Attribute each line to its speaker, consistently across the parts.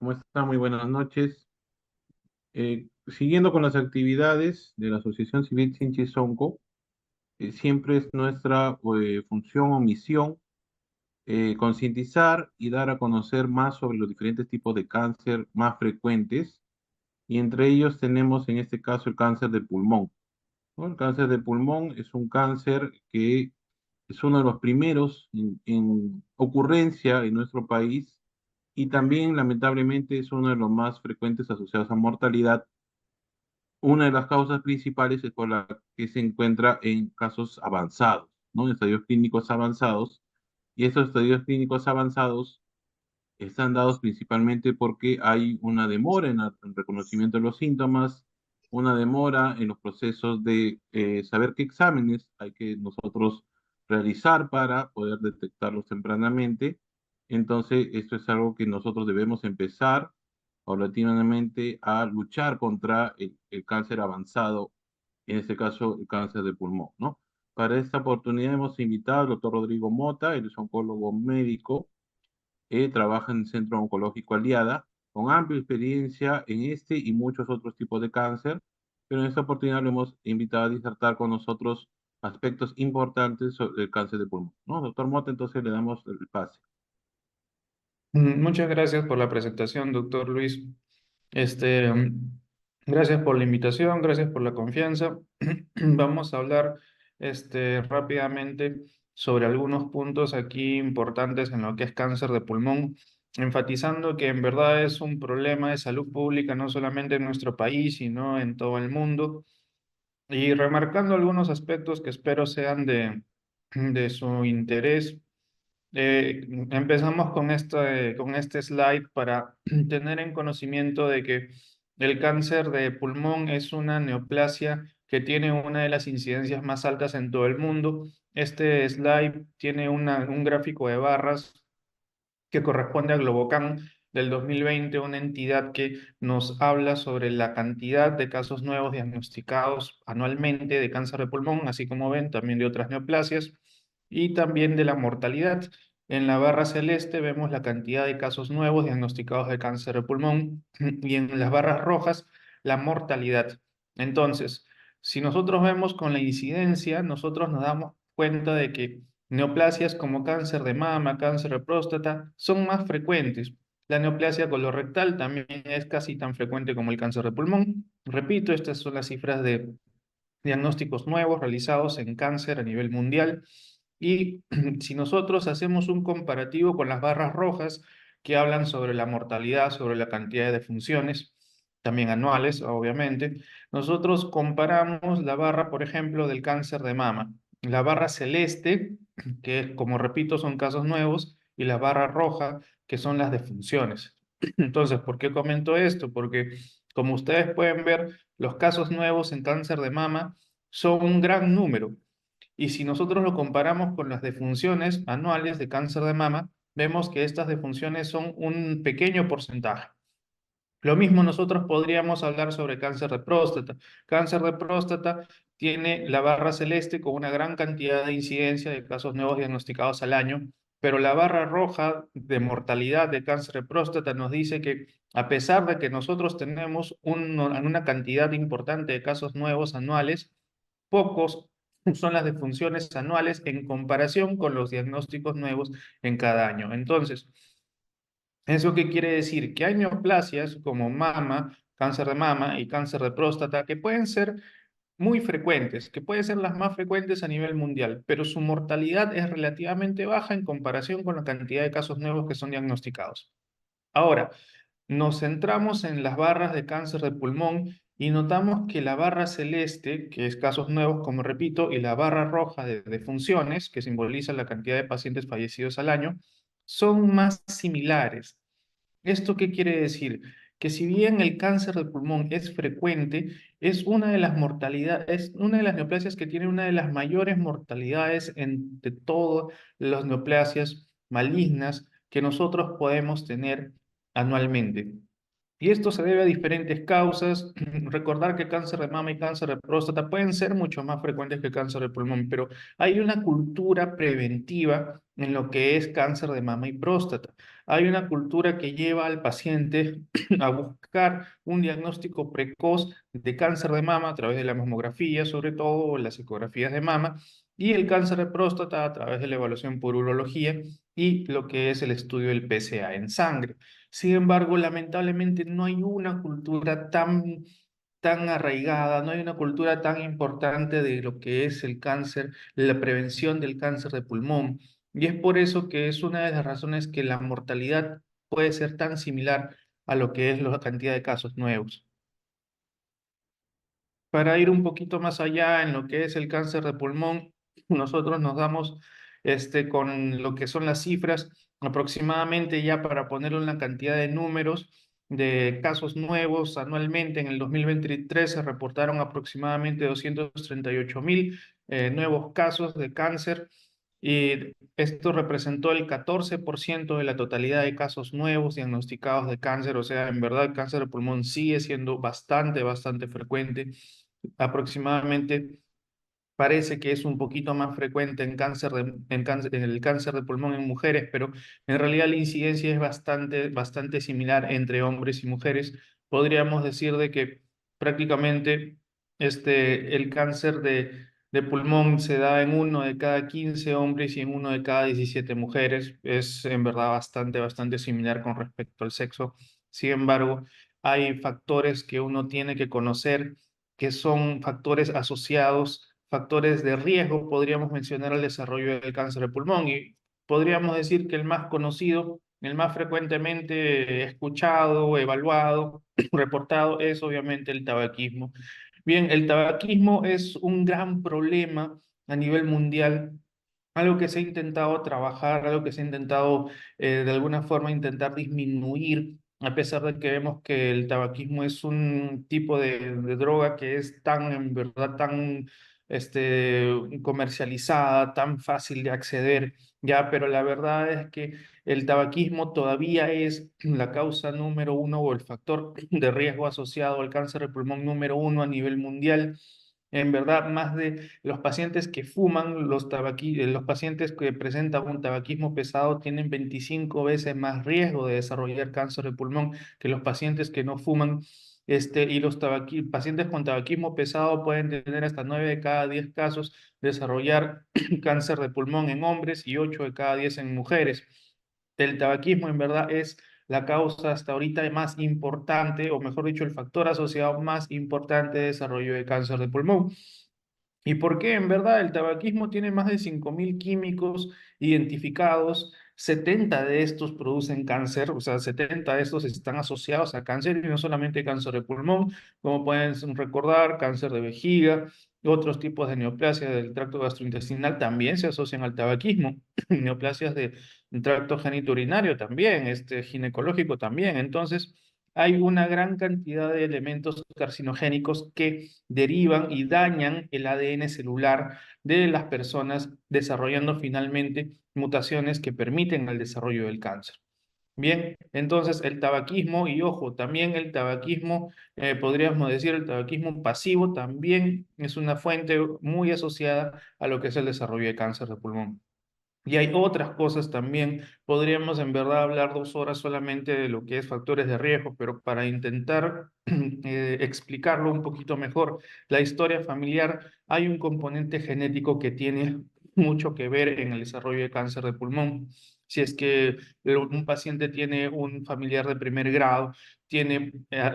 Speaker 1: ¿Cómo está? Muy buenas noches. Siguiendo con las actividades de la Asociación Civil Sinchi Sonco, siempre es nuestra función o misión concientizar y dar a conocer más sobre los diferentes tipos de cáncer más frecuentes, y entre ellos tenemos en este caso el cáncer de pulmón, ¿no? El cáncer de pulmón es un cáncer que es uno de los primeros en ocurrencia en nuestro país, y también lamentablemente es uno de los más frecuentes asociados a mortalidad. Una de las causas principales es por la que se encuentra en casos avanzados, ¿no? En estadios clínicos avanzados. Y estos estadios clínicos avanzados están dados principalmente porque hay una demora en el reconocimiento de los síntomas, una demora en los procesos de saber qué exámenes hay que nosotros realizar para poder detectarlos tempranamente. Entonces, esto es algo que nosotros debemos empezar paulatinamente a luchar contra el cáncer avanzado, en este caso el cáncer de pulmón, ¿no? Para esta oportunidad hemos invitado al doctor Rodrigo Mota. Él es oncólogo médico, trabaja en el Centro Oncológico Aliada, con amplia experiencia en este y muchos otros tipos de cáncer, pero en esta oportunidad lo hemos invitado a disertar con nosotros aspectos importantes sobre el cáncer de pulmón, ¿no? Doctor Mota, entonces le damos el pase.
Speaker 2: Muchas gracias por la presentación, doctor Luis. Este, mm, Gracias por la invitación, gracias por la confianza. Vamos a hablar rápidamente sobre algunos puntos aquí importantes en lo que es cáncer de pulmón, enfatizando que en verdad es un problema de salud pública no solamente en nuestro país, sino en todo el mundo, y remarcando algunos aspectos que espero sean de su interés. Empezamos con este slide para tener en conocimiento de que el cáncer de pulmón es una neoplasia que tiene una de las incidencias más altas en todo el mundo. Este slide tiene un gráfico de barras que corresponde a Globocan del 2020, una entidad que nos habla sobre la cantidad de casos nuevos diagnosticados anualmente de cáncer de pulmón, así como ven, también de otras neoplasias, y también de la mortalidad. En la barra celeste vemos la cantidad de casos nuevos diagnosticados de cáncer de pulmón y en las barras rojas la mortalidad. Entonces, si nosotros vemos con la incidencia, nosotros nos damos cuenta de que neoplasias como cáncer de mama, cáncer de próstata son más frecuentes. La neoplasia colorectal también es casi tan frecuente como el cáncer de pulmón. Repito, estas son las cifras de diagnósticos nuevos realizados en cáncer a nivel mundial. Y si nosotros hacemos un comparativo con las barras rojas que hablan sobre la mortalidad, sobre la cantidad de defunciones, también anuales, obviamente, nosotros comparamos la barra, por ejemplo, del cáncer de mama. La barra celeste, que como repito son casos nuevos, y la barra roja, que son las defunciones. Entonces, ¿por qué comento esto? Porque como ustedes pueden ver, los casos nuevos en cáncer de mama son un gran número. Y si nosotros lo comparamos con las defunciones anuales de cáncer de mama, vemos que estas defunciones son un pequeño porcentaje. Lo mismo nosotros podríamos hablar sobre cáncer de próstata. Cáncer de próstata tiene la barra celeste con una gran cantidad de incidencia de casos nuevos diagnosticados al año, pero la barra roja de mortalidad de cáncer de próstata nos dice que a pesar de que nosotros tenemos una cantidad importante de casos nuevos anuales, pocos son las defunciones anuales en comparación con los diagnósticos nuevos en cada año. Entonces, ¿eso qué quiere decir? Que hay neoplasias como mama, cáncer de mama y cáncer de próstata que pueden ser muy frecuentes, que pueden ser las más frecuentes a nivel mundial, pero su mortalidad es relativamente baja en comparación con la cantidad de casos nuevos que son diagnosticados. Ahora, nos centramos en las barras de cáncer de pulmón y notamos que la barra celeste, que es casos nuevos, como repito, y la barra roja de defunciones, que simboliza la cantidad de pacientes fallecidos al año, son más similares. ¿Esto qué quiere decir? Que si bien el cáncer de pulmón es frecuente, es una de las mortalidades, es una de las neoplasias que tiene una de las mayores mortalidades entre todas las neoplasias malignas que nosotros podemos tener anualmente. Y esto se debe a diferentes causas. Recordar que cáncer de mama y cáncer de próstata pueden ser mucho más frecuentes que cáncer de pulmón, pero hay una cultura preventiva en lo que es cáncer de mama y próstata. hay una cultura que lleva al paciente a buscar un diagnóstico precoz de cáncer de mama a través de la mamografía, sobre todo, o las ecografías de mama, y el cáncer de próstata a través de la evaluación por urología y lo que es el estudio del PSA en sangre. Sin embargo, lamentablemente no hay una cultura tan arraigada, no hay una cultura tan importante de lo que es el cáncer, la prevención del cáncer de pulmón. Y es por eso que es una de las razones que la mortalidad puede ser tan similar a lo que es la cantidad de casos nuevos. Para ir un poquito más allá en lo que es el cáncer de pulmón, nosotros nos damos con lo que son las cifras, aproximadamente ya para ponerlo en la cantidad de números de casos nuevos anualmente. En el 2023 se reportaron aproximadamente 238.000 nuevos casos de cáncer y esto representó el 14% de la totalidad de casos nuevos diagnosticados de cáncer. O sea, en verdad el cáncer de pulmón sigue siendo bastante frecuente. Aproximadamente parece que es un poquito más frecuente en el cáncer de pulmón en mujeres, pero en realidad la incidencia es bastante similar entre hombres y mujeres. Podríamos decir de que prácticamente el cáncer de pulmón se da en uno de cada 15 hombres y en uno de cada 17 mujeres. Es en verdad bastante similar con respecto al sexo. Sin embargo, hay factores que uno tiene que conocer que son factores asociados, factores de riesgo, podríamos mencionar el desarrollo del cáncer de pulmón. Y podríamos decir que el más conocido, el más frecuentemente escuchado, evaluado, reportado, es obviamente el tabaquismo. Bien, el tabaquismo es un gran problema a nivel mundial, algo que se ha intentado trabajar, algo que se ha intentado de alguna forma intentar disminuir, a pesar de que vemos que el tabaquismo es un tipo de droga que es tan, en verdad, tan comercializada, tan fácil de acceder, ya, pero la verdad es que el tabaquismo todavía es la causa número uno o el factor de riesgo asociado al cáncer de pulmón número uno a nivel mundial. En verdad, más de los pacientes que fuman, los pacientes que presentan un tabaquismo pesado tienen 25 veces más riesgo de desarrollar cáncer de pulmón que los pacientes que no fuman. Y los pacientes con tabaquismo pesado pueden tener hasta 9 de cada 10 casos desarrollar cáncer de pulmón en hombres y 8 de cada 10 en mujeres. El tabaquismo en verdad es la causa hasta ahorita más importante, o mejor dicho, el factor asociado más importante de desarrollo de cáncer de pulmón. ¿Y por qué? En verdad, el tabaquismo tiene más de 5.000 químicos identificados, 70 de estos producen cáncer, o sea, 70 de estos están asociados a cáncer y no solamente cáncer de pulmón, como pueden recordar, cáncer de vejiga, otros tipos de neoplasias del tracto gastrointestinal también se asocian al tabaquismo, neoplasias del tracto genitourinario también, ginecológico también. Entonces, hay una gran cantidad de elementos carcinogénicos que derivan y dañan el ADN celular de las personas, desarrollando finalmente mutaciones que permiten el desarrollo del cáncer. Bien, entonces el tabaquismo, y ojo, también el tabaquismo, podríamos decir el tabaquismo pasivo, también es una fuente muy asociada a lo que es el desarrollo de cáncer de pulmón. Y hay otras cosas también. Podríamos en verdad hablar 2 horas solamente de lo que es factores de riesgo, pero para intentar explicarlo un poquito mejor, la historia familiar, hay un componente genético que tiene mucho que ver en el desarrollo de cáncer de pulmón. Si es que un paciente tiene un familiar de primer grado, tiene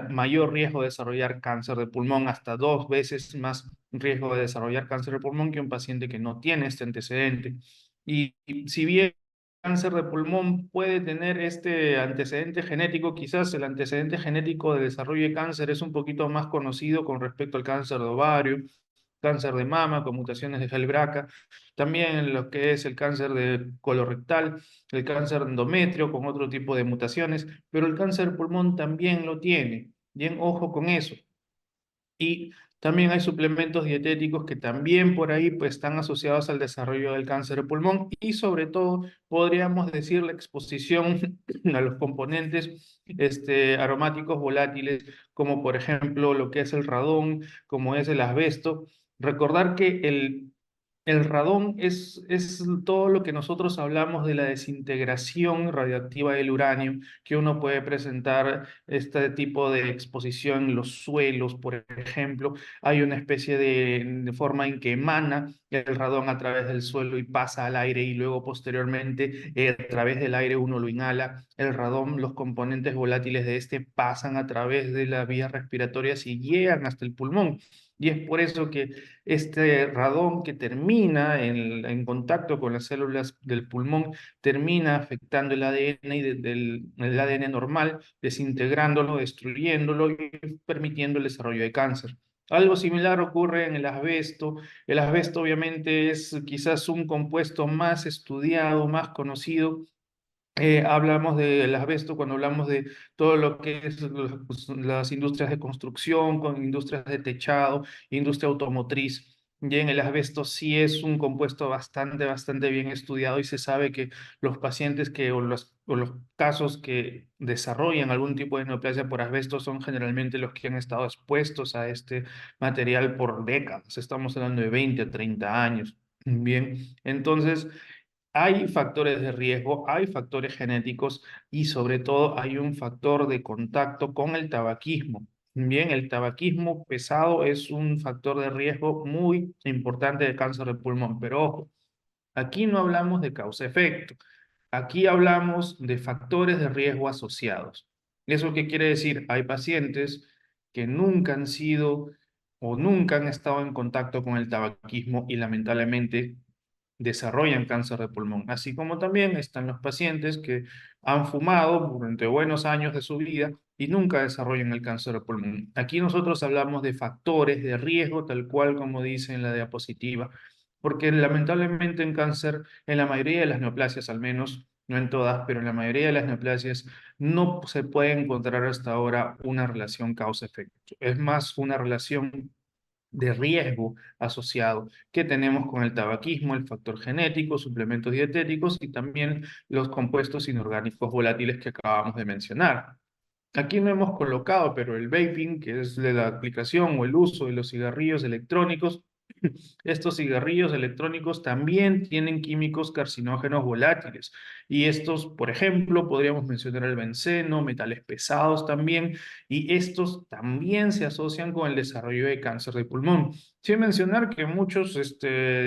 Speaker 2: mayor riesgo de desarrollar cáncer de pulmón, hasta 2 veces más riesgo de desarrollar cáncer de pulmón que un paciente que no tiene este antecedente. Y si bien el cáncer de pulmón puede tener este antecedente genético, quizás el antecedente genético de desarrollo de cáncer es un poquito más conocido con respecto al cáncer de ovario, cáncer de mama con mutaciones de Hell-BRCA, también lo que es el cáncer de colorectal, el cáncer de endometrio con otro tipo de mutaciones, pero el cáncer de pulmón también lo tiene. Bien, ojo con eso. Y también hay suplementos dietéticos que también por ahí pues, están asociados al desarrollo del cáncer de pulmón y sobre todo podríamos decir la exposición a los componentes aromáticos volátiles como por ejemplo lo que es el radón, como es el asbesto. Recordar que el radón es todo lo que nosotros hablamos de la desintegración radiactiva del uranio, que uno puede presentar este tipo de exposición en los suelos, por ejemplo. Hay una especie de forma en que emana el radón a través del suelo y pasa al aire y luego posteriormente a través del aire uno lo inhala. El radón, los componentes volátiles de este pasan a través de las vías respiratorias y llegan hasta el pulmón. Y es por eso que este radón que termina en contacto con las células del pulmón termina afectando el ADN el ADN normal, desintegrándolo, destruyéndolo y permitiendo el desarrollo de cáncer. Algo similar ocurre en el asbesto. El asbesto obviamente es quizás un compuesto más estudiado, más conocido. Hablamos del asbesto cuando hablamos de todo lo que es las industrias de construcción, con industrias de techado, industria automotriz. Bien, el asbesto sí es un compuesto bastante bien estudiado y se sabe que los pacientes o los casos que desarrollan algún tipo de neoplasia por asbesto son generalmente los que han estado expuestos a este material por décadas. Estamos hablando de 20 a 30 años. Bien, entonces hay factores de riesgo, hay factores genéticos y sobre todo hay un factor de contacto con el tabaquismo. Bien, el tabaquismo pesado es un factor de riesgo muy importante de cáncer de pulmón, pero ojo, aquí no hablamos de causa-efecto, aquí hablamos de factores de riesgo asociados. ¿Eso qué quiere decir? Hay pacientes que nunca han sido o nunca han estado en contacto con el tabaquismo y lamentablemente desarrollan cáncer de pulmón, así como también están los pacientes que han fumado durante buenos años de su vida y nunca desarrollan el cáncer de pulmón. Aquí nosotros hablamos de factores de riesgo, tal cual como dice en la diapositiva, porque lamentablemente en cáncer, en la mayoría de las neoplasias al menos, no en todas, pero en la mayoría de las neoplasias no se puede encontrar hasta ahora una relación causa-efecto. Es más una relación de riesgo asociado que tenemos con el tabaquismo, el factor genético, suplementos dietéticos y también los compuestos inorgánicos volátiles que acabamos de mencionar. Aquí no hemos colocado, pero el vaping, que es de la aplicación o el uso de los cigarrillos electrónicos, estos cigarrillos electrónicos también tienen químicos carcinógenos volátiles. Y estos, por ejemplo, podríamos mencionar el benceno, metales pesados también, y estos también se asocian con el desarrollo de cáncer de pulmón. Sin mencionar que muchos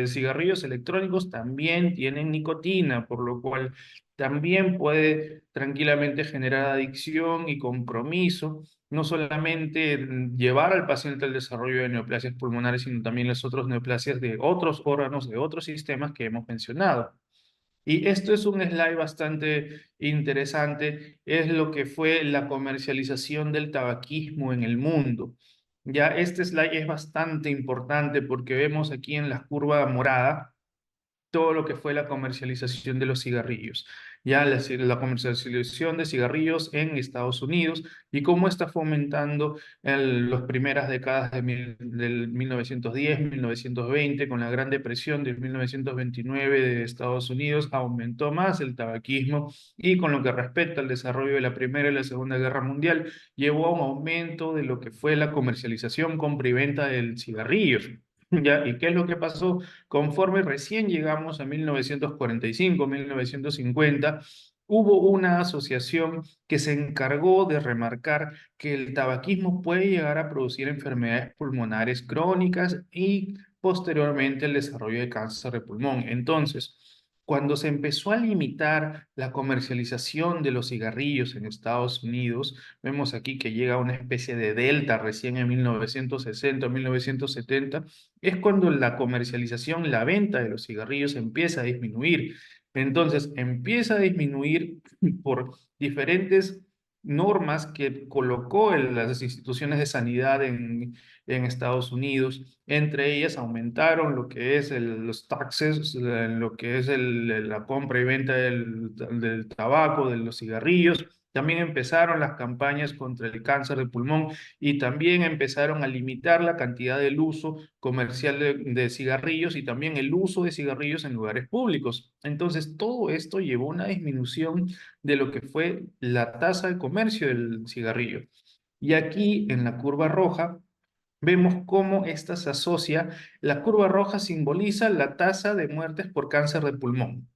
Speaker 2: cigarrillos electrónicos también tienen nicotina, por lo cual también puede tranquilamente generar adicción y compromiso, no solamente llevar al paciente al desarrollo de neoplasias pulmonares, sino también las otras neoplasias de otros órganos, de otros sistemas que hemos mencionado. Y esto es un slide bastante interesante, es lo que fue la comercialización del tabaquismo en el mundo. Ya este slide es bastante importante porque vemos aquí en la curva morada todo lo que fue la comercialización de los cigarrillos, ya la comercialización de cigarrillos en Estados Unidos y cómo está fomentando en las primeras décadas del 1910, 1920, con la Gran Depresión de 1929 de Estados Unidos, aumentó más el tabaquismo y con lo que respecta al desarrollo de la Primera y la Segunda Guerra Mundial, llevó a un aumento de lo que fue la comercialización, compra y venta del cigarrillo. ¿Ya? ¿Y qué es lo que pasó? Conforme recién llegamos a 1945, 1950, hubo una asociación que se encargó de remarcar que el tabaquismo puede llegar a producir enfermedades pulmonares crónicas y posteriormente el desarrollo de cáncer de pulmón. Entonces, cuando se empezó a limitar la comercialización de los cigarrillos en Estados Unidos, vemos aquí que llega una especie de delta recién en 1960, 1970, es cuando la comercialización, la venta de los cigarrillos empieza a disminuir. Entonces, empieza a disminuir por diferentes normas que colocó las instituciones de sanidad en Estados Unidos. Entre ellas aumentaron lo que es los taxes, lo que es la compra y venta del tabaco, de los cigarrillos. También empezaron las campañas contra el cáncer de pulmón y también empezaron a limitar la cantidad del uso comercial de cigarrillos y también el uso de cigarrillos en lugares públicos. Entonces, todo esto llevó a una disminución de lo que fue la tasa de comercio del cigarrillo. Y aquí, en la curva roja, vemos cómo esta se asocia, la curva roja simboliza la tasa de muertes por cáncer de pulmón.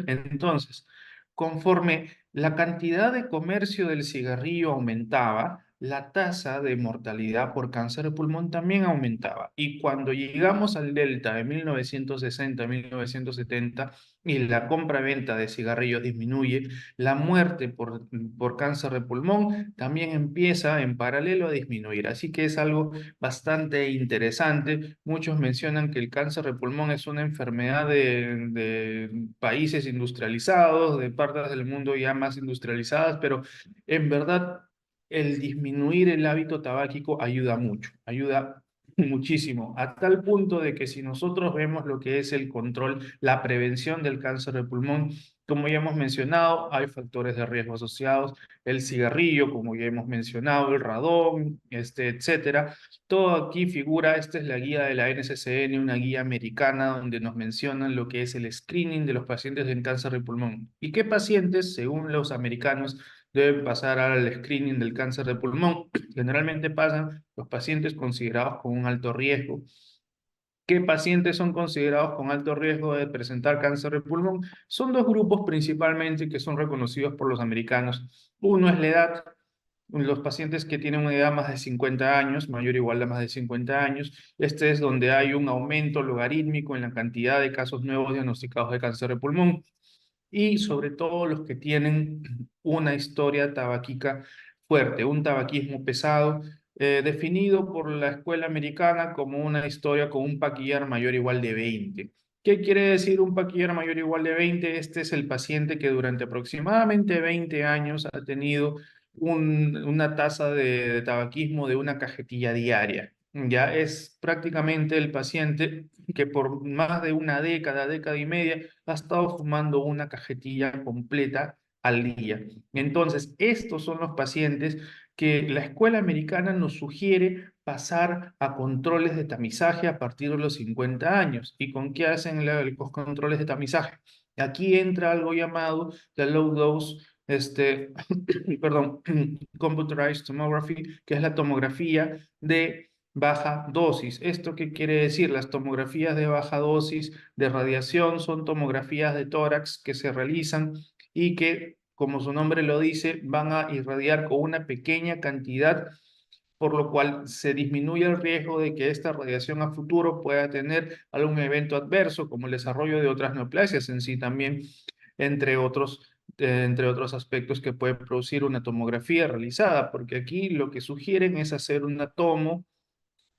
Speaker 2: Entonces, conforme la cantidad de comercio del cigarrillo aumentaba, la tasa de mortalidad por cáncer de pulmón también aumentaba. Y cuando llegamos al delta de 1960-1970 y la compra-venta de cigarrillos disminuye, la muerte por cáncer de pulmón también empieza en paralelo a disminuir. Así que es algo bastante interesante. Muchos mencionan que el cáncer de pulmón es una enfermedad de países industrializados, de partes del mundo ya más industrializadas, pero en verdad el disminuir el hábito tabáquico ayuda mucho, ayuda muchísimo, a tal punto de que si nosotros vemos lo que es el control, la prevención del cáncer de pulmón, como ya hemos mencionado, hay factores de riesgo asociados, el cigarrillo, como ya hemos mencionado, el radón, etcétera. Todo aquí figura, esta es la guía de la NCCN, una guía americana donde nos mencionan lo que es el screening de los pacientes en cáncer de pulmón. ¿Y qué pacientes, según los americanos, deben pasar al screening del cáncer de pulmón? Generalmente pasan los pacientes considerados con un alto riesgo. ¿Qué pacientes son considerados con alto riesgo de presentar cáncer de pulmón? Son dos grupos principalmente que son reconocidos por los americanos. Uno es la edad, los pacientes que tienen una edad más de 50 años, mayor o igual a más de 50 años. Este es donde hay un aumento logarítmico en la cantidad de casos nuevos diagnosticados de cáncer de pulmón. Y sobre todo los que tienen una historia tabaquica fuerte, un tabaquismo pesado, definido por la escuela americana como una historia con un paquillar mayor o igual de 20. ¿Qué quiere decir un paquillar mayor o igual de 20? Este es el paciente que durante aproximadamente 20 años ha tenido una tasa de tabaquismo de una cajetilla diaria. Ya es prácticamente el paciente que por más de una década, década y media, ha estado fumando una cajetilla completa al día. Entonces, estos son los pacientes que la escuela americana nos sugiere pasar a controles de tamizaje a partir de los 50 años. ¿Y con qué hacen los controles de tamizaje? Aquí entra algo llamado the low dose, perdón, computerized tomography, que es la tomografía de baja dosis. ¿Esto qué quiere decir? Las tomografías de baja dosis de radiación son tomografías de tórax que se realizan y que, como su nombre lo dice, van a irradiar con una pequeña cantidad, por lo cual se disminuye el riesgo de que esta radiación a futuro pueda tener algún evento adverso, como el desarrollo de otras neoplasias en sí también, entre otros aspectos que puede producir una tomografía realizada, porque aquí lo que sugieren es hacer una tomo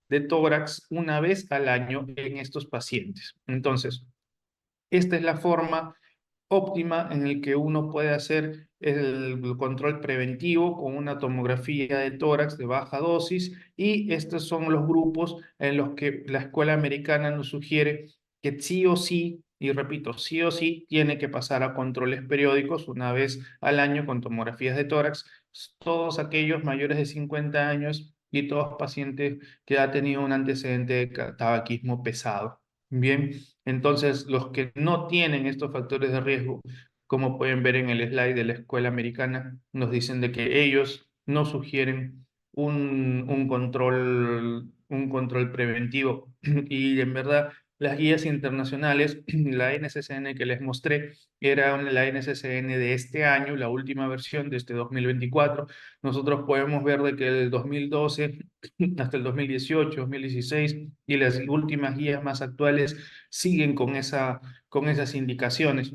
Speaker 2: de tórax una vez al año en estos pacientes. Entonces, esta es la forma óptima en el que uno puede hacer el control preventivo con una tomografía de tórax de baja dosis, y estos son los grupos en los que la escuela americana nos sugiere que sí o sí, y repito, sí o sí tiene que pasar a controles periódicos una vez al año con tomografías de tórax, todos aquellos mayores de 50 años y todos pacientes que han tenido un antecedente de tabaquismo pesado. Bien, entonces los que no tienen estos factores de riesgo, como pueden ver en el slide de la escuela americana, nos dicen de que ellos no sugieren un control preventivo. Y en verdad, las guías internacionales, la NCCN que les mostré, era la NCCN de este año, la última versión de este 2024. Nosotros podemos ver de que el 2012 hasta el 2018, 2016 y las últimas guías más actuales siguen con esas indicaciones.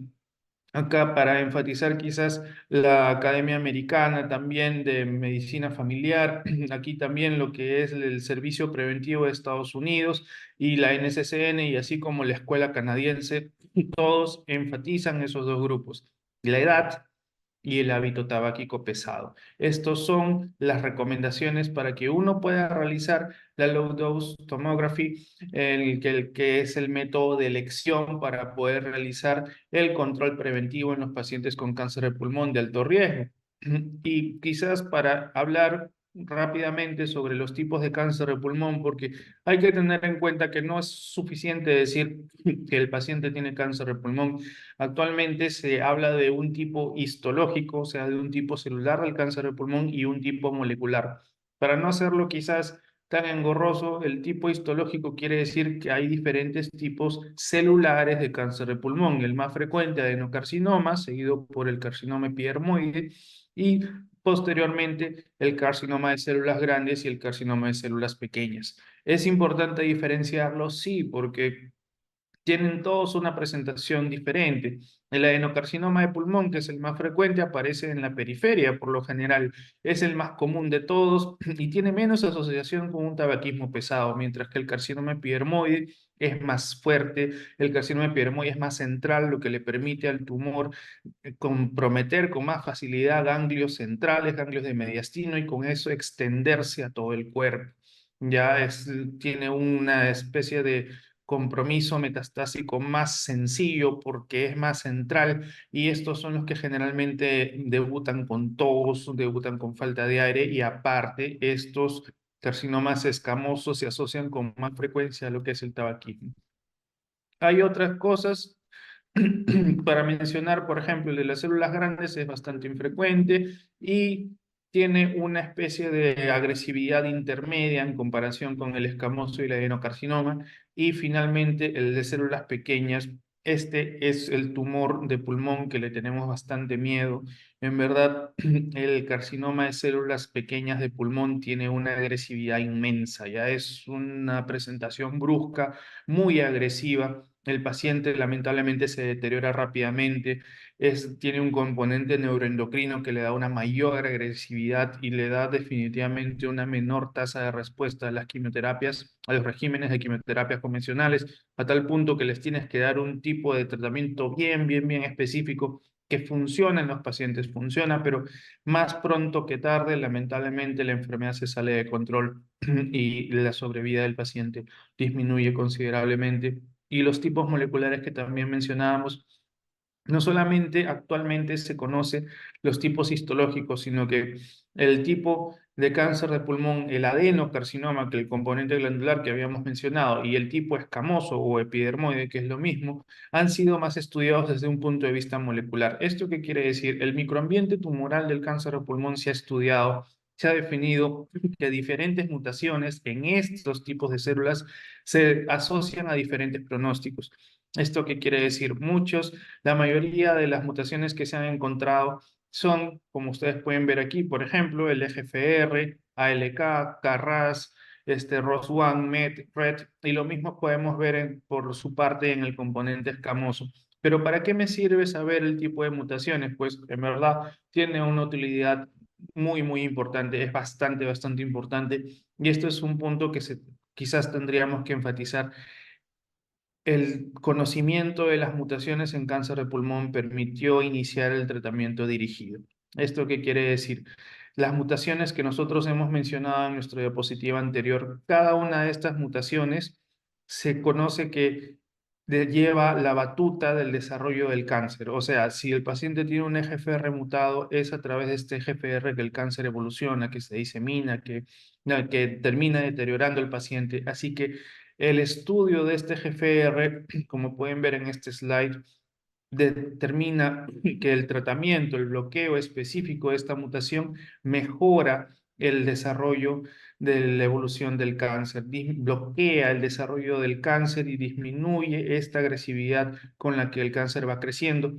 Speaker 2: Acá para enfatizar quizás la Academia Americana también de Medicina Familiar, aquí también lo que es el Servicio Preventivo de Estados Unidos y la NSCN, y así como la Escuela Canadiense, todos enfatizan esos dos grupos, la edad y el hábito tabáquico pesado. Estos son las recomendaciones para que uno pueda realizar la low dose tomography, el que es el método de elección para poder realizar el control preventivo en los pacientes con cáncer de pulmón de alto riesgo. Y quizás para hablar rápidamente sobre los tipos de cáncer de pulmón, porque hay que tener en cuenta que no es suficiente decir que el paciente tiene cáncer de pulmón. Actualmente se habla de un tipo histológico, o sea, de un tipo celular del cáncer de pulmón y un tipo molecular. Para no hacerlo quizás tan engorroso. El tipo histológico quiere decir que hay diferentes tipos celulares de cáncer de pulmón. El más frecuente, adenocarcinoma, seguido por el carcinoma epidermoide y posteriormente el carcinoma de células grandes y el carcinoma de células pequeñas. ¿Es importante diferenciarlos? Sí, porque tienen todos una presentación diferente. El adenocarcinoma de pulmón, que es el más frecuente, aparece en la periferia, por lo general. Es el más común de todos y tiene menos asociación con un tabaquismo pesado, mientras que el carcinoma epidermoide es más fuerte. El carcinoma epidermoide es más central, lo que le permite al tumor comprometer con más facilidad ganglios centrales, ganglios de mediastino, y con eso extenderse a todo el cuerpo. Tiene una especie de compromiso metastásico más sencillo porque es más central, y estos son los que generalmente debutan con tos, debutan con falta de aire, y aparte estos carcinomas escamosos se asocian con más frecuencia a lo que es el tabaquismo. Hay otras cosas para mencionar, por ejemplo, el de las células grandes es bastante infrecuente y tiene una especie de agresividad intermedia en comparación con el escamoso y el adenocarcinoma. Y finalmente, el de células pequeñas, este es el tumor de pulmón que le tenemos bastante miedo. En verdad, el carcinoma de células pequeñas de pulmón tiene una agresividad inmensa, ya es una presentación brusca, muy agresiva. El paciente lamentablemente se deteriora rápidamente, tiene un componente neuroendocrino que le da una mayor agresividad y le da definitivamente una menor tasa de respuesta a las quimioterapias, a los regímenes de quimioterapias convencionales, a tal punto que les tienes que dar un tipo de tratamiento bien específico que funciona en los pacientes, funciona, pero más pronto que tarde, lamentablemente, la enfermedad se sale de control y la sobrevida del paciente disminuye considerablemente. Y los tipos moleculares que también mencionábamos, no solamente actualmente se conoce los tipos histológicos, sino que el tipo de cáncer de pulmón, el adenocarcinoma, que el componente glandular que habíamos mencionado, y el tipo escamoso o epidermoide, que es lo mismo, han sido más estudiados desde un punto de vista molecular. ¿Esto qué quiere decir? El microambiente tumoral del cáncer de pulmón se ha estudiado, se ha definido que diferentes mutaciones en estos tipos de células se asocian a diferentes pronósticos. ¿Esto qué quiere decir? La mayoría de las mutaciones que se han encontrado son, como ustedes pueden ver aquí, por ejemplo, el EGFR, ALK, KRAS, ROS1, MET, RET, y lo mismo podemos ver por su parte en el componente escamoso. Pero ¿para qué me sirve saber el tipo de mutaciones? Pues en verdad tiene una utilidad muy importante, es bastante importante, y esto es un punto que quizás tendríamos que enfatizar. El conocimiento de las mutaciones en cáncer de pulmón permitió iniciar el tratamiento dirigido. ¿Esto qué quiere decir? Las mutaciones que nosotros hemos mencionado en nuestra diapositiva anterior, cada una de estas mutaciones se conoce que lleva la batuta del desarrollo del cáncer. O sea, si el paciente tiene un EGFR mutado, es a través de este EGFR que el cáncer evoluciona, que se disemina, que termina deteriorando el paciente. Así que el estudio de este GFR, como pueden ver en este slide, determina que el tratamiento, el bloqueo específico de esta mutación mejora el desarrollo de la evolución del cáncer, bloquea el desarrollo del cáncer y disminuye esta agresividad con la que el cáncer va creciendo.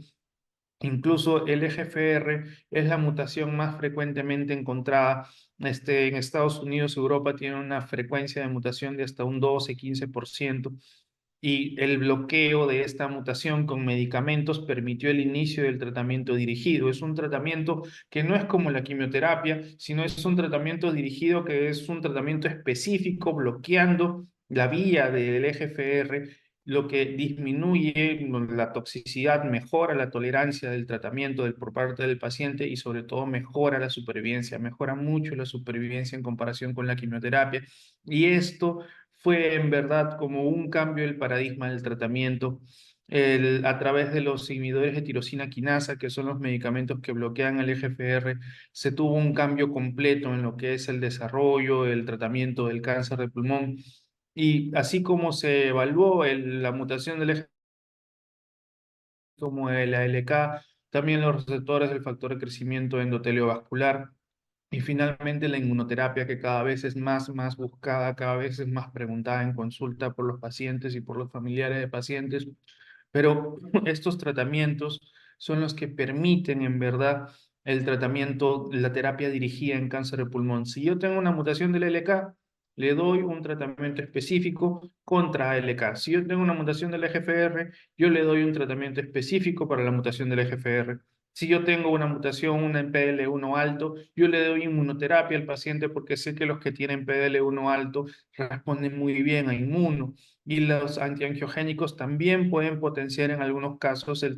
Speaker 2: Incluso el EGFR es la mutación más frecuentemente encontrada. En Estados Unidos, Europa tiene una frecuencia de mutación de hasta un 12-15%, y el bloqueo de esta mutación con medicamentos permitió el inicio del tratamiento dirigido. Es un tratamiento que no es como la quimioterapia, sino es un tratamiento dirigido, que es un tratamiento específico bloqueando la vía del EGFR, lo que disminuye la toxicidad, mejora la tolerancia del tratamiento por parte del paciente, y sobre todo mejora la supervivencia, mejora mucho la supervivencia en comparación con la quimioterapia. Y esto fue en verdad como un cambio del paradigma del tratamiento. A través de los inhibidores de tirosina quinasa, que son los medicamentos que bloquean el EGFR, se tuvo un cambio completo en lo que es el desarrollo, el tratamiento del cáncer de pulmón. Y así como se evaluó la mutación del EGFR como el ALK, también los receptores del factor de crecimiento endotelio vascular, Y finalmente la inmunoterapia, que cada vez es más buscada, cada vez es más preguntada en consulta por los pacientes y por los familiares de pacientes. Pero estos tratamientos son los que permiten en verdad el tratamiento, la terapia dirigida en cáncer de pulmón. Si yo tengo una mutación del LK, le doy un tratamiento específico contra ALK. Si yo tengo una mutación del EGFR, yo le doy un tratamiento específico para la mutación del EGFR. Si yo tengo una mutación, una en PDL1 alto, yo le doy inmunoterapia al paciente porque sé que los que tienen PDL1 alto responden muy bien a inmuno. Y los antiangiogénicos también pueden potenciar en algunos casos el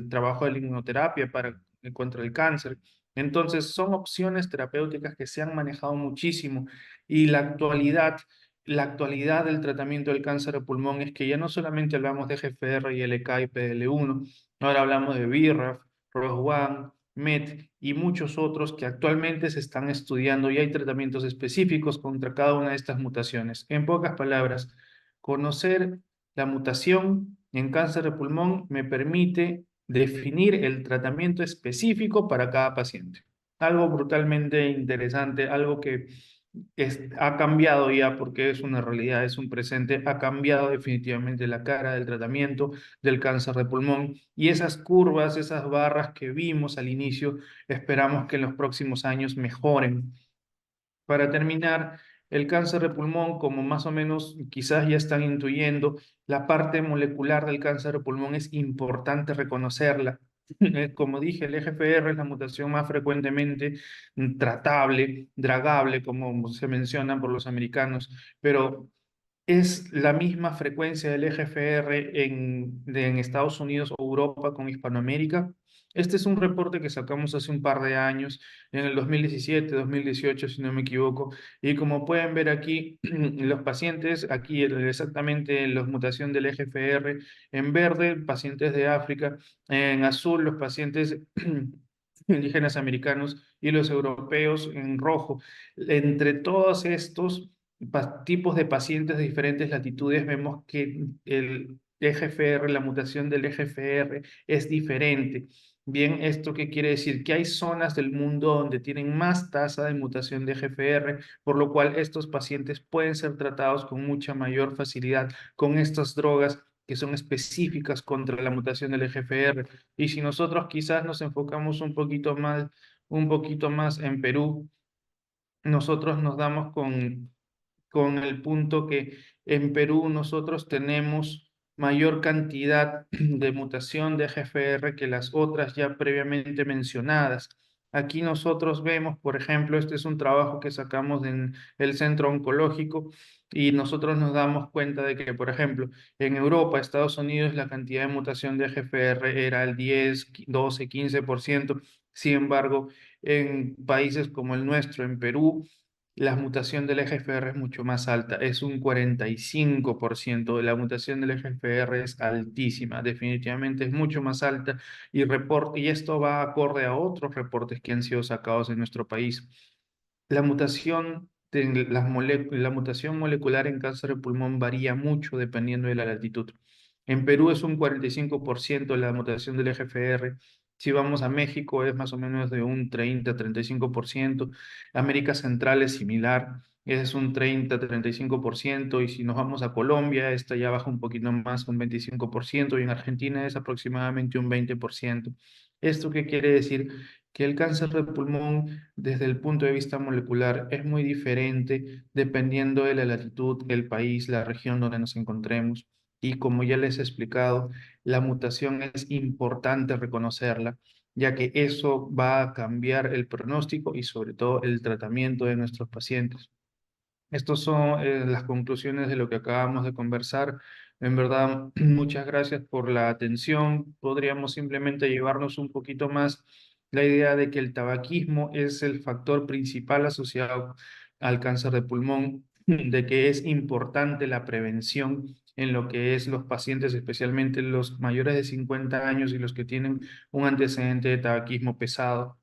Speaker 2: trabajo de la inmunoterapia contra el cáncer. Entonces, son opciones terapéuticas que se han manejado muchísimo y la actualidad del tratamiento del cáncer de pulmón es que ya no solamente hablamos de GFR y LK y PDL1, ahora hablamos de BRAF, ROS1, MET y muchos otros que actualmente se están estudiando y hay tratamientos específicos contra cada una de estas mutaciones. En pocas palabras, conocer la mutación en cáncer de pulmón me permite definir el tratamiento específico para cada paciente. Algo brutalmente interesante, algo que ha cambiado ya porque es una realidad, es un presente, ha cambiado definitivamente la cara del tratamiento del cáncer de pulmón y esas curvas, esas barras que vimos al inicio, esperamos que en los próximos años mejoren. Para terminar, el cáncer de pulmón, como más o menos quizás ya están intuyendo, la parte molecular del cáncer de pulmón es importante reconocerla. Como dije, el EGFR es la mutación más frecuentemente tratable, dragable, como se menciona por los americanos, pero es la misma frecuencia del EGFR en Estados Unidos o Europa con Hispanoamérica. Este es un reporte que sacamos hace un par de años, en el 2017, 2018, si no me equivoco. Y como pueden ver aquí, los pacientes, aquí exactamente la mutación del EGFR, en verde, pacientes de África, en azul, los pacientes indígenas americanos y los europeos en rojo. Entre todos estos tipos de pacientes de diferentes latitudes, vemos que el EGFR, la mutación del EGFR es diferente. Bien, ¿esto qué quiere decir? Que hay zonas del mundo donde tienen más tasa de mutación de EGFR, por lo cual estos pacientes pueden ser tratados con mucha mayor facilidad con estas drogas que son específicas contra la mutación del EGFR. Y si nosotros quizás nos enfocamos un poquito más en Perú, nosotros nos damos con el punto que en Perú nosotros tenemos mayor cantidad de mutación de GFR que las otras ya previamente mencionadas. Aquí nosotros vemos, por ejemplo, este es un trabajo que sacamos en el centro oncológico y nosotros nos damos cuenta de que, por ejemplo, en Europa, Estados Unidos, la cantidad de mutación de GFR era el 10, 12, 15%. Sin embargo, en países como el nuestro, en Perú, la mutación del EGFR es mucho más alta, es un 45%. La mutación del EGFR es altísima, definitivamente es mucho más alta y esto va acorde a otros reportes que han sido sacados en nuestro país. La mutación la mutación molecular en cáncer de pulmón varía mucho dependiendo de la latitud. En Perú es un 45% la mutación del EGFR. Si vamos a México es más o menos de un 30-35%. América Central es similar, es un 30-35%. Y si nos vamos a Colombia, esta ya baja un poquito más, un 25%. Y en Argentina es aproximadamente un 20%. ¿Esto qué quiere decir? Que el cáncer de pulmón desde el punto de vista molecular es muy diferente dependiendo de la latitud, el país, la región donde nos encontremos. Y como ya les he explicado, la mutación es importante reconocerla, ya que eso va a cambiar el pronóstico y sobre todo el tratamiento de nuestros pacientes. Estas son las conclusiones de lo que acabamos de conversar. En verdad, muchas gracias por la atención. Podríamos simplemente llevarnos un poquito más la idea de que el tabaquismo es el factor principal asociado al cáncer de pulmón, de que es importante la prevención en lo que es los pacientes, especialmente los mayores de 50 años y los que tienen un antecedente de tabaquismo pesado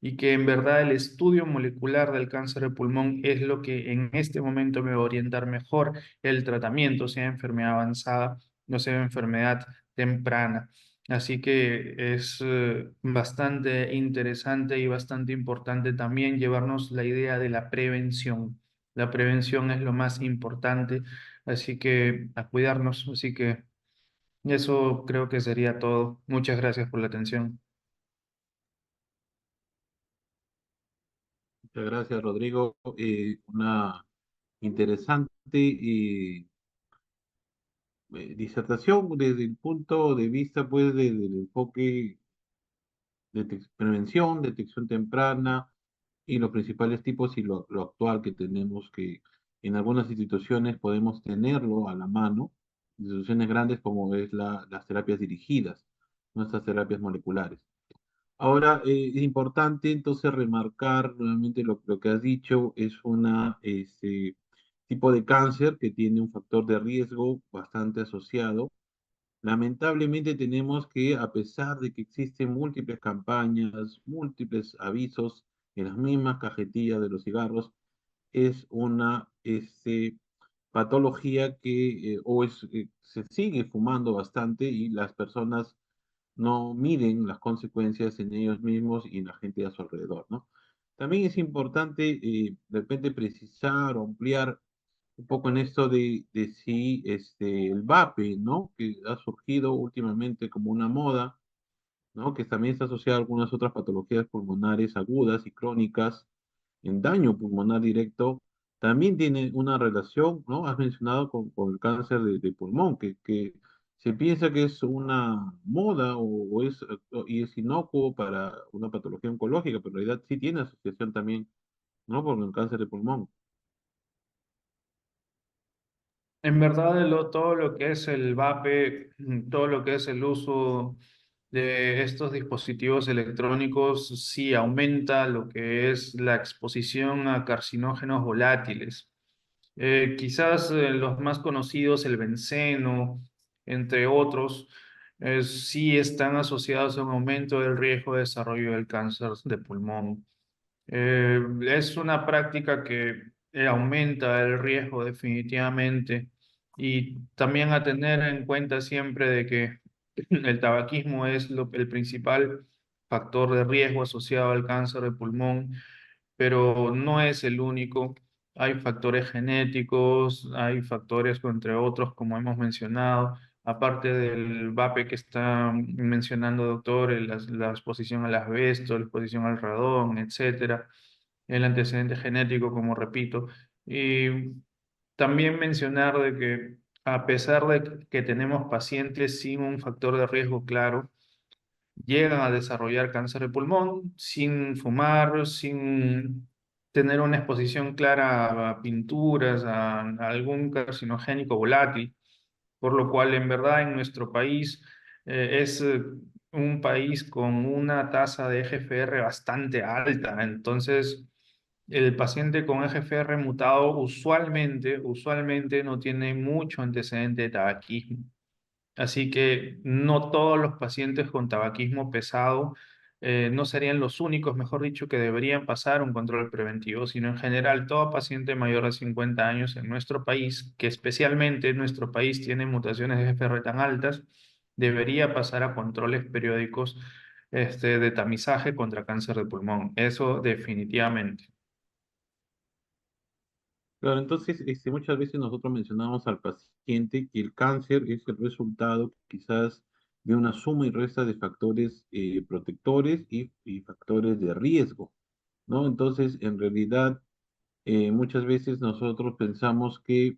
Speaker 2: y que en verdad el estudio molecular del cáncer de pulmón es lo que en este momento me va a orientar mejor el tratamiento, sea enfermedad avanzada o sea enfermedad temprana. Así que es bastante interesante y bastante importante también llevarnos la idea de la prevención. La prevención es lo más importante, así que a cuidarnos. Así que eso creo que sería todo. Muchas gracias por la atención.
Speaker 1: Muchas gracias, Rodrigo. Una interesante disertación desde el punto de vista, pues, del enfoque de prevención, detección temprana y los principales tipos y lo actual que tenemos que en algunas instituciones podemos tenerlo a la mano, instituciones grandes como es las terapias dirigidas, nuestras terapias moleculares. Ahora, es importante entonces remarcar nuevamente lo que has dicho, es una tipo de cáncer que tiene un factor de riesgo bastante asociado. Lamentablemente tenemos que, a pesar de que existen múltiples campañas, múltiples avisos en las mismas cajetillas de los cigarros, es una patología que se sigue fumando bastante y las personas no miden las consecuencias en ellos mismos y en la gente a su alrededor, ¿no? También es importante de repente precisar o ampliar un poco en esto de si el vape, ¿no? Que ha surgido últimamente como una moda, ¿no? Que también está asociada a algunas otras patologías pulmonares agudas y crónicas, en daño pulmonar directo, también tiene una relación, ¿no? Has mencionado con el cáncer de pulmón, que se piensa que es una moda y es inocuo para una patología oncológica, pero en realidad sí tiene asociación también, ¿no? Con el cáncer de pulmón.
Speaker 2: En verdad, todo lo que es el vape, todo lo que es el uso de estos dispositivos electrónicos, sí aumenta lo que es la exposición a carcinógenos volátiles. Quizás los más conocidos, el benceno, entre otros, sí están asociados a un aumento del riesgo de desarrollo del cáncer de pulmón. Es una práctica que aumenta el riesgo definitivamente y también a tener en cuenta siempre de que el tabaquismo es el principal factor de riesgo asociado al cáncer de pulmón, pero no es el único. Hay factores genéticos, hay factores, entre otros, como hemos mencionado, aparte del VAPE que está mencionando, doctor, la exposición al asbesto, la exposición al radón, etcétera, el antecedente genético, como repito. Y también mencionar de que a pesar de que tenemos pacientes sin un factor de riesgo claro, llegan a desarrollar cáncer de pulmón sin fumar, sin tener una exposición clara a pinturas, a algún carcinogénico volátil, por lo cual en verdad en nuestro país es un país con una tasa de EGFR bastante alta. Entonces, el paciente con EGFR mutado usualmente no tiene mucho antecedente de tabaquismo. Así que no todos los pacientes con tabaquismo pesado no serían los únicos, mejor dicho, que deberían pasar un control preventivo, sino en general todo paciente mayor de 50 años en nuestro país, que especialmente en nuestro país tiene mutaciones de FR tan altas, debería pasar a controles periódicos de tamizaje contra cáncer de pulmón. Eso definitivamente.
Speaker 1: Claro, entonces muchas veces nosotros mencionamos al paciente que el cáncer es el resultado quizás de una suma y resta de factores protectores y factores de riesgo, ¿no? Entonces, en realidad, muchas veces nosotros pensamos que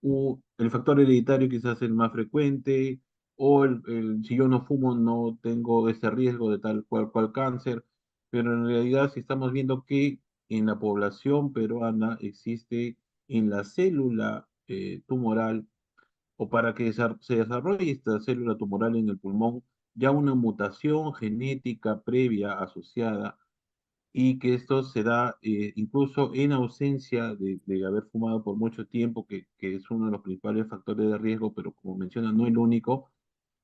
Speaker 1: el factor hereditario quizás es el más frecuente, o si yo no fumo no tengo ese riesgo de tal cual cáncer, pero en realidad si estamos viendo que en la población peruana existe en la célula tumoral, o para que se desarrolle esta célula tumoral en el pulmón, ya una mutación genética previa asociada y que esto se da incluso en ausencia de haber fumado por mucho tiempo, que es uno de los principales factores de riesgo, pero como menciona, no el único.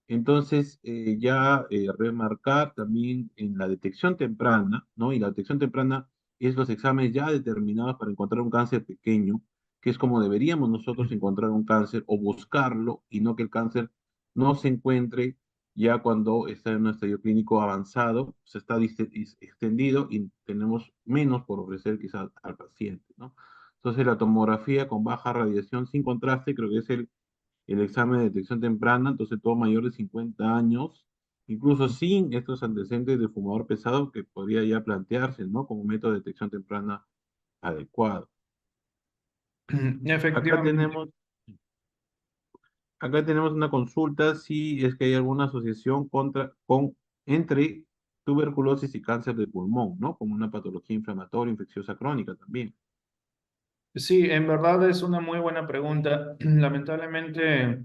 Speaker 1: Entonces, remarcar también en la detección temprana, ¿no? Y la detección temprana es los exámenes ya determinados para encontrar un cáncer pequeño, que es como deberíamos nosotros encontrar un cáncer o buscarlo y no que el cáncer no se encuentre Ya cuando está en un estadio clínico avanzado, se está extendido y tenemos menos por ofrecer quizás al paciente, ¿no? Entonces la tomografía con baja radiación sin contraste creo que es el examen de detección temprana, entonces todo mayor de 50 años, incluso sin estos antecedentes de fumador pesado que podría ya plantearse, ¿no? Como método de detección temprana adecuado. Acá
Speaker 2: Efectivamente.
Speaker 1: tenemos, acá tenemos una consulta si es que hay alguna asociación entre tuberculosis y cáncer de pulmón, ¿no? Como una patología inflamatoria, infecciosa crónica también.
Speaker 2: Sí, en verdad es una muy buena pregunta. Lamentablemente,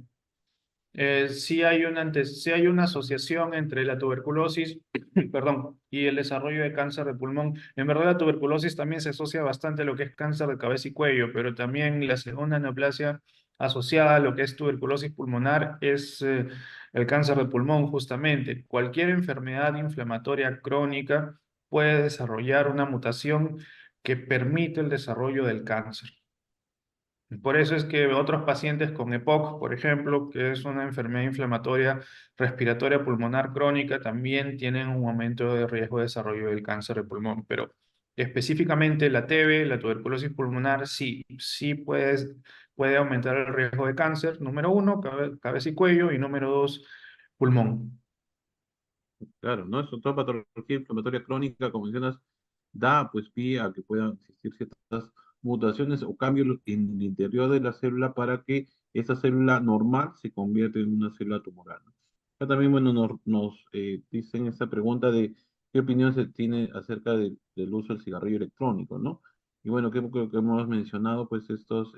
Speaker 2: sí hay una asociación entre la tuberculosis, perdón, y el desarrollo de cáncer de pulmón. En verdad, la tuberculosis también se asocia bastante a lo que es cáncer de cabeza y cuello, pero también la segunda neoplasia asociada a lo que es tuberculosis pulmonar es el cáncer de pulmón, justamente. Cualquier enfermedad inflamatoria crónica puede desarrollar una mutación que permite el desarrollo del cáncer. Por eso es que otros pacientes con EPOC, por ejemplo, que es una enfermedad inflamatoria respiratoria pulmonar crónica, también tienen un aumento de riesgo de desarrollo del cáncer de pulmón. Pero específicamente la TB, la tuberculosis pulmonar, sí puede aumentar el riesgo de cáncer. Número uno, cabeza y cuello, y número dos, pulmón.
Speaker 1: Claro, ¿no? Es otra patología inflamatoria crónica, como mencionas, da pues pie a que puedan existir ciertas mutaciones o cambios en el interior de la célula para que esa célula normal se convierta en una célula tumoral, ¿no? Acá también, bueno, nos dicen esta pregunta de qué opinión se tiene acerca del uso del cigarrillo electrónico, ¿no? Y bueno, creo que hemos mencionado pues estos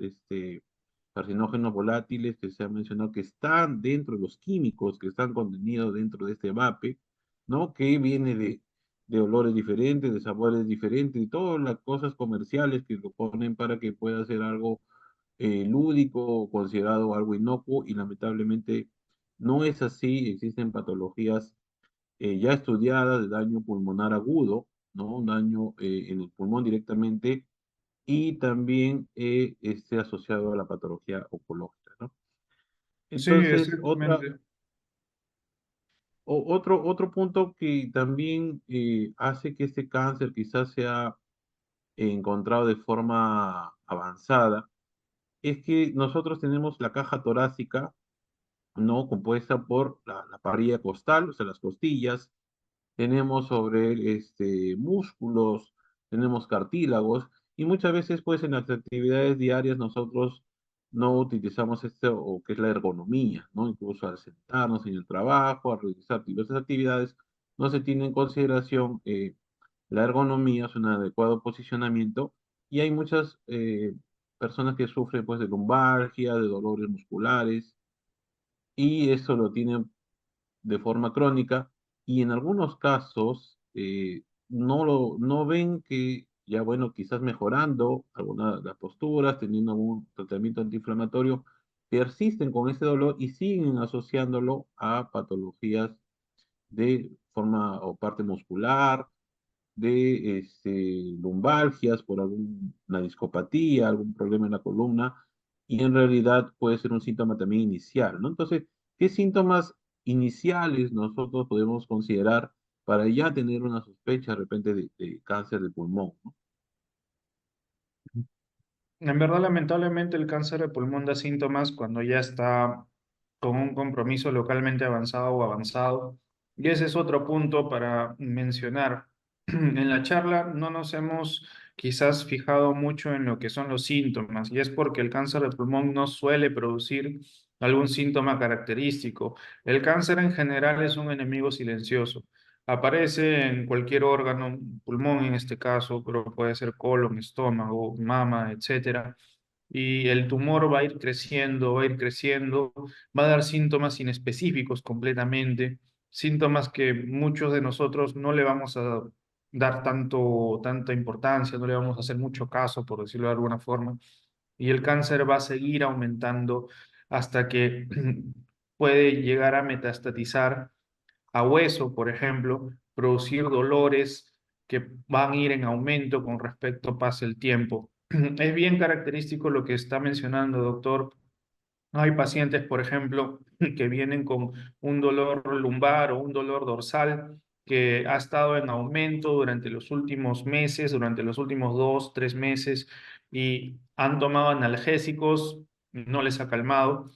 Speaker 1: carcinógenos volátiles que se han mencionado que están dentro de los químicos que están contenidos dentro de este vape, ¿no? Que viene de olores diferentes, de sabores diferentes, y todas las cosas comerciales que lo ponen para que pueda ser algo lúdico o considerado algo inocuo, y lamentablemente no es así. Existen patologías ya estudiadas de daño pulmonar agudo, ¿no? Un daño en el pulmón directamente, y también esté asociado a la patología oncológica, ¿no?
Speaker 2: Sí,
Speaker 1: Entonces,
Speaker 2: exactamente.
Speaker 1: otro punto que también hace que este cáncer quizás sea encontrado de forma avanzada es que nosotros tenemos la caja torácica, ¿no? Compuesta por la parilla costal, o sea, las costillas, tenemos sobre él músculos, tenemos cartílagos, y muchas veces pues en las actividades diarias nosotros no utilizamos esto, o que es la ergonomía, ¿no? Incluso al sentarnos en el trabajo, al realizar diversas actividades, no se tiene en consideración la ergonomía, es un adecuado posicionamiento, y hay muchas personas que sufren pues de lumbalgia, de dolores musculares, y eso lo tienen de forma crónica, y en algunos casos no ven que ya, bueno, quizás mejorando algunas de las posturas, teniendo algún tratamiento antiinflamatorio, persisten con ese dolor y siguen asociándolo a patologías de forma o parte muscular, de lumbalgias por alguna discopatía, algún problema en la columna, y en realidad puede ser un síntoma también inicial, ¿no? Entonces, ¿qué síntomas iniciales nosotros podemos considerar para ya tener una sospecha de repente de cáncer de pulmón, ¿no?
Speaker 2: En verdad, lamentablemente, el cáncer de pulmón da síntomas cuando ya está con un compromiso localmente avanzado o avanzado. Y ese es otro punto para mencionar. En la charla no nos hemos quizás fijado mucho en lo que son los síntomas, y es porque el cáncer de pulmón no suele producir algún síntoma característico. El cáncer en general es un enemigo silencioso. Aparece en cualquier órgano, pulmón en este caso, pero puede ser colon, estómago, mama, etcétera. Y el tumor va a ir creciendo, va a ir creciendo, va a dar síntomas inespecíficos completamente, síntomas que muchos de nosotros no le vamos a dar tanta importancia, no le vamos a hacer mucho caso, por decirlo de alguna forma. Y el cáncer va a seguir aumentando hasta que puede llegar a metastatizar a hueso, por ejemplo, producir dolores que van a ir en aumento con respecto pase el tiempo. Es bien característico lo que está mencionando, doctor, Hay pacientes, por ejemplo, que vienen con un dolor lumbar o un dolor dorsal que ha estado en aumento durante los últimos meses, durante los últimos 2, 3 meses, y han tomado analgésicos, no les ha calmado,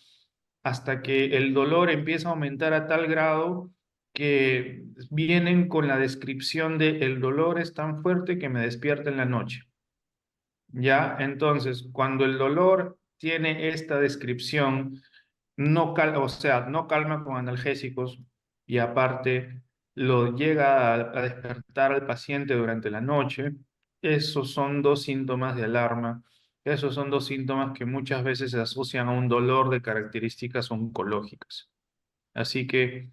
Speaker 2: hasta que el dolor empieza a aumentar a tal grado que vienen con la descripción de el dolor es tan fuerte que me despierta en la noche. ¿Ya? Entonces, cuando el dolor tiene esta descripción, o sea, no calma con analgésicos y aparte lo llega a despertar al paciente durante la noche, esos son dos síntomas de alarma. Esos son dos síntomas que muchas veces se asocian a un dolor de características oncológicas. Así que,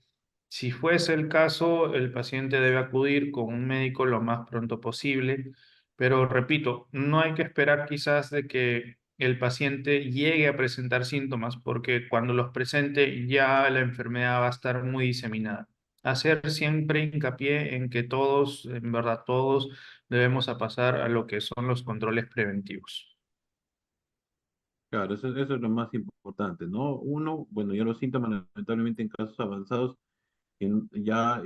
Speaker 2: si fuese el caso, el paciente debe acudir con un médico lo más pronto posible, pero repito, no hay que esperar quizás de que el paciente llegue a presentar síntomas, porque cuando los presente ya la enfermedad va a estar muy diseminada. Hacer siempre hincapié en que todos, en verdad todos, debemos a pasar a lo que son los controles preventivos.
Speaker 1: Claro, eso es lo más importante, ¿no? Uno, bueno, ya los síntomas, lamentablemente en casos avanzados, ya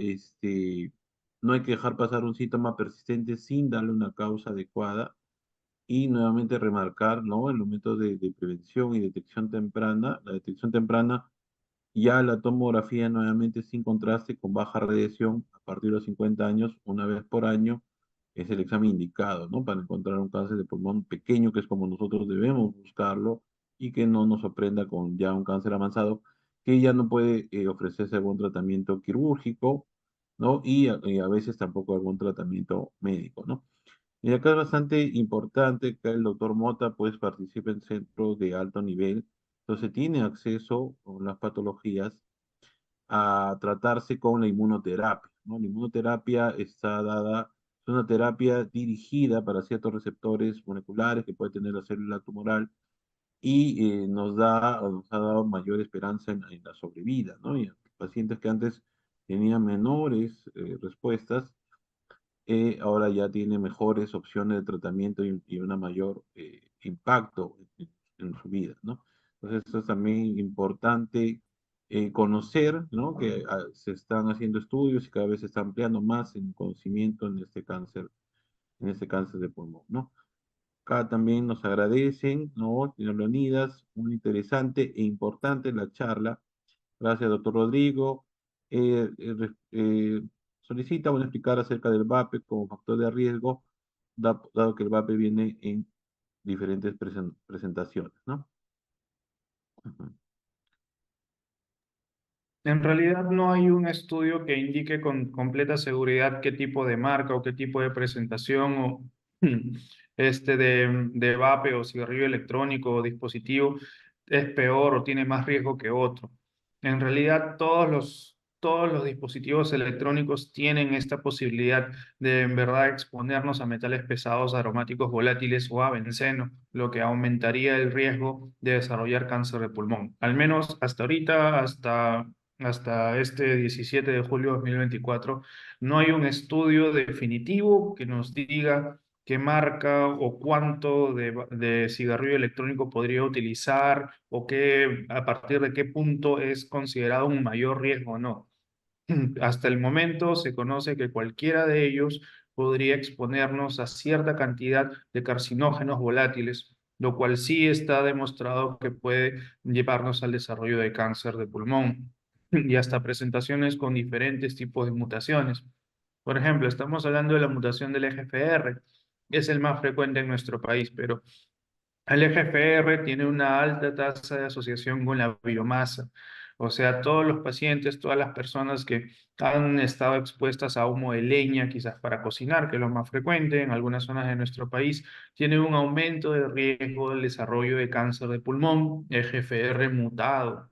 Speaker 1: no hay que dejar pasar un síntoma persistente sin darle una causa adecuada y nuevamente remarcar, ¿no? En los métodos de prevención y detección temprana, la detección temprana, ya la tomografía nuevamente sin contraste con baja radiación a partir de los 50 años, una vez por año, es el examen indicado, ¿no? Para encontrar un cáncer de pulmón pequeño, que es como nosotros debemos buscarlo, y que no nos sorprenda con ya un cáncer avanzado, que ya no puede ofrecerse algún tratamiento quirúrgico, ¿no? Y a veces tampoco algún tratamiento médico, ¿no? Y acá es bastante importante que el doctor Mota pues participe en centros de alto nivel, entonces tiene acceso a las patologías a tratarse con la inmunoterapia, ¿no? La inmunoterapia está dada, es una terapia dirigida para ciertos receptores moleculares que puede tener la célula tumoral y nos ha dado mayor esperanza en la sobrevida, ¿no? Y pacientes que antes tenían menores respuestas ahora ya tiene mejores opciones de tratamiento y una mayor impacto en su vida, ¿no? Entonces, eso es también importante conocer, ¿no? Que se están haciendo estudios y cada vez se está ampliando más el conocimiento en este cáncer de pulmón, ¿no? Acá también nos agradecen, ¿no? Señor Leonidas, muy interesante e importante la charla. Gracias, doctor Rodrigo. Solicita bueno, explicar acerca del VAPE como factor de riesgo, dado que el VAPE viene en diferentes presentaciones, ¿no? Ujú.
Speaker 2: En realidad no hay un estudio que indique con completa seguridad qué tipo de marca o qué tipo de presentación o de vape o cigarrillo electrónico o dispositivo es peor o tiene más riesgo que otro. En realidad todos los dispositivos electrónicos tienen esta posibilidad de en verdad exponernos a metales pesados, aromáticos volátiles o a benceno, lo que aumentaría el riesgo de desarrollar cáncer de pulmón. Al menos hasta ahorita, hasta este 17 de julio de 2024, no hay un estudio definitivo que nos diga qué marca o cuánto de cigarrillo electrónico podría utilizar o a partir de qué punto es considerado un mayor riesgo o no. Hasta el momento se conoce que cualquiera de ellos podría exponernos a cierta cantidad de carcinógenos volátiles, lo cual sí está demostrado que puede llevarnos al desarrollo de cáncer de pulmón y hasta presentaciones con diferentes tipos de mutaciones. Por ejemplo, estamos hablando de la mutación del EGFR, es el más frecuente en nuestro país, pero el EGFR tiene una alta tasa de asociación con la biomasa. O sea, todos los pacientes, todas las personas que han estado expuestas a humo de leña, quizás para cocinar, que es lo más frecuente en algunas zonas de nuestro país, tienen un aumento de riesgo del desarrollo de cáncer de pulmón, EGFR mutado.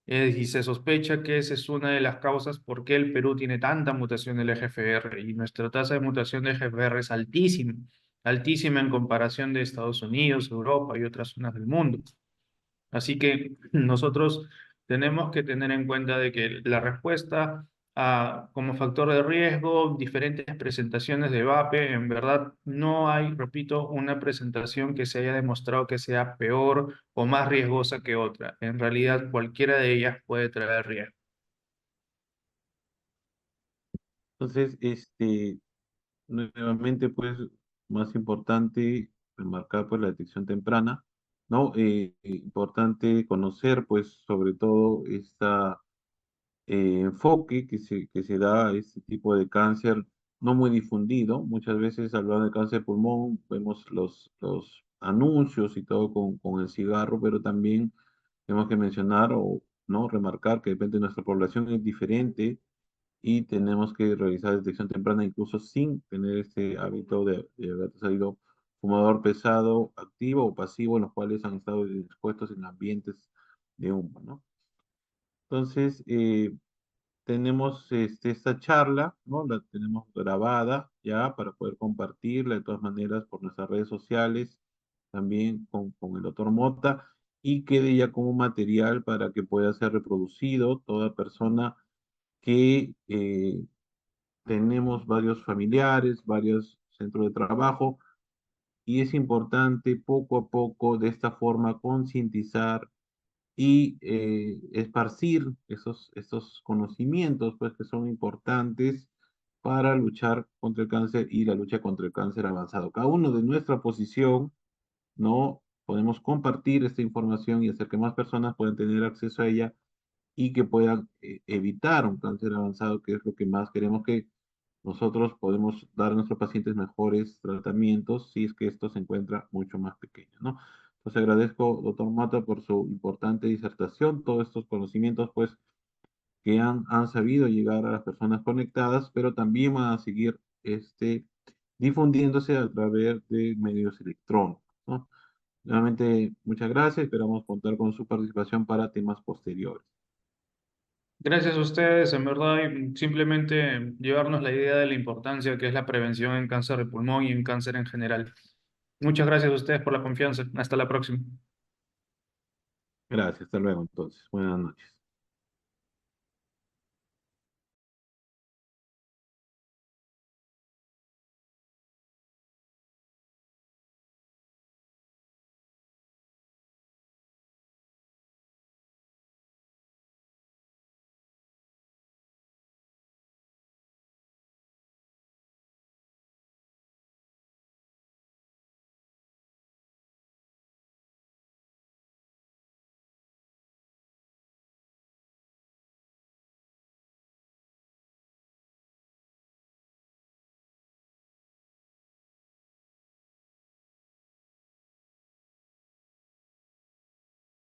Speaker 2: Y se sospecha que esa es una de las causas por qué el Perú tiene tanta mutación del EGFR y nuestra tasa de mutación de EGFR es altísima, altísima en comparación de Estados Unidos, Europa y otras zonas del mundo. Así que nosotros tenemos que tener en cuenta de que la respuesta como factor de riesgo, diferentes presentaciones de VAPE. En verdad, no hay, repito, una presentación que se haya demostrado que sea peor o más riesgosa que otra. En realidad, cualquiera de ellas puede traer riesgo.
Speaker 1: Entonces, nuevamente, pues, más importante, remarcar, pues, la detección temprana, ¿no? Importante conocer, pues, sobre todo, esta enfoque que se da a este tipo de cáncer no muy difundido. Muchas veces, hablando de cáncer de pulmón, vemos los anuncios y todo con el cigarro, pero también tenemos que mencionar o, ¿no? Remarcar que depende de nuestra población es diferente y tenemos que realizar detección temprana incluso sin tener este hábito de haber salido fumador pesado, activo o pasivo, en los cuales han estado expuestos en ambientes de humo, ¿no? Entonces, tenemos esta charla, ¿no? La tenemos grabada ya para poder compartirla de todas maneras por nuestras redes sociales, también con el doctor Mota, y quede ya como material para que pueda ser reproducido toda persona que tenemos varios familiares, varios centros de trabajo, y es importante poco a poco de esta forma concientizar y esparcir estos conocimientos, pues, que son importantes para luchar contra el cáncer y la lucha contra el cáncer avanzado. Cada uno de nuestra posición, ¿no? Podemos compartir esta información y hacer que más personas puedan tener acceso a ella y que puedan evitar un cáncer avanzado, que es lo que más queremos, que nosotros podemos dar a nuestros pacientes mejores tratamientos si es que esto se encuentra mucho más pequeño, ¿no? Entonces agradezco, doctor Mata, por su importante disertación, todos estos conocimientos, pues, que han sabido llegar a las personas conectadas, pero también van a seguir difundiéndose a través de medios electrónicos, ¿no? Nuevamente, muchas gracias, esperamos contar con su participación para temas posteriores.
Speaker 2: Gracias a ustedes, en verdad, y simplemente llevarnos la idea de la importancia que es la prevención en cáncer de pulmón y en cáncer en general. Muchas gracias a ustedes por la confianza. Hasta la próxima.
Speaker 1: Gracias, hasta luego entonces. Buenas noches.